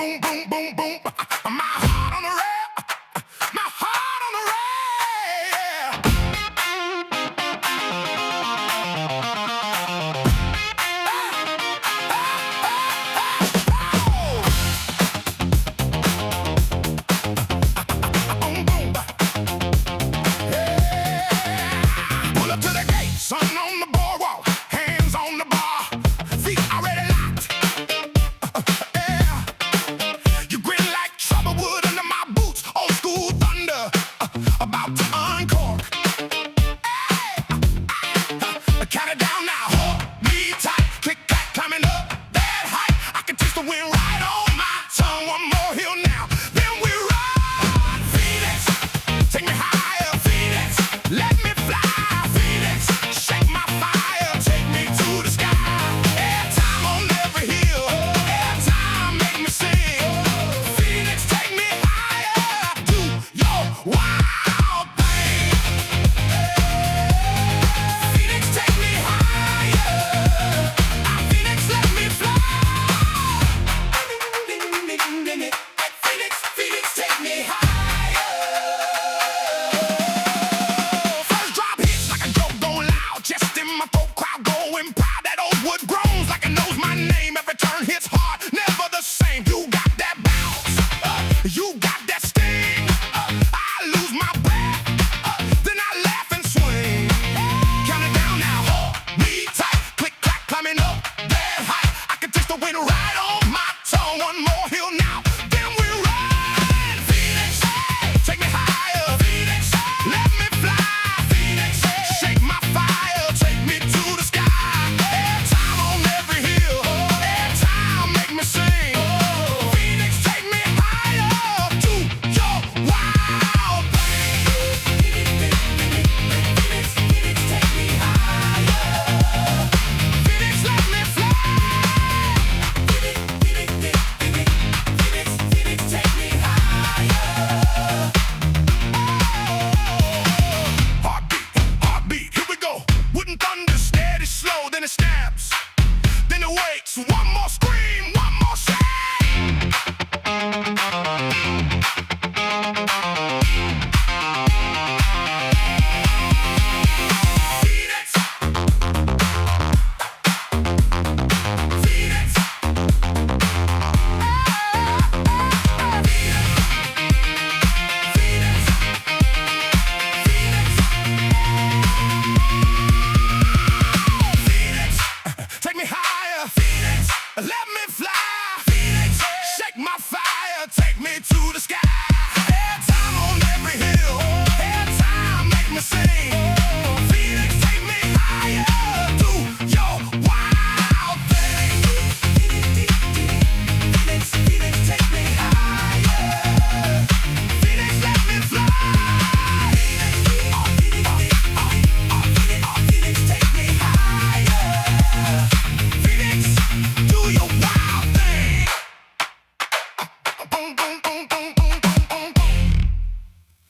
boom, boom, boom, boom. My heart on the rail, my heart on the pull up to the gate, sun on the boardwalk, hands on the bar, feet already locked. You grin like trouble wood under my boots, old school thunder, about to uncork. Count it down now, hold me tight, click clack, climbing up that height. I can taste the wind right on my tongue. One more hill now, then we run. Phoenix, take me higher. Phoenix, let me fly. Phoenix, shake my fire, take me to the sky. Airtime on every hill, airtime make me sing. Phoenix, take me higher, do your wild thing. Phoenix, take me higher. Phoenix, let me fly. Phoenix, Phoenix, take me higher. First drop hits like a joke going loud, chest in my throat, crowd going proud. That old wood groans like it knows my name. Every turn hits hard, never the same. You got that bounce, you got that sting. I lose my breath, then I laugh and swing. Count it down now, hold me tight, click clack, climbing up that height. I can taste the wind right on my tongue. One more hill now, then we run. Phoenix, take me higher. Phoenix, let me fly. Phoenix, shake my fire, take me to the sky. Airtime on every hill, airtime make me sing. Phoenix, take me higher, do your wild thing. Phoenix, Phoenix, take me higher. Phoenix, let me fly. Phoenix, take me higher. Heartbeat, heartbeat, here we go. Wooden thunder, steady, slow, then it snaps, then it wakes. One more scream, one more shake. Phoenix, Phoenix, Phoenix, take me higher. Phoenix, let me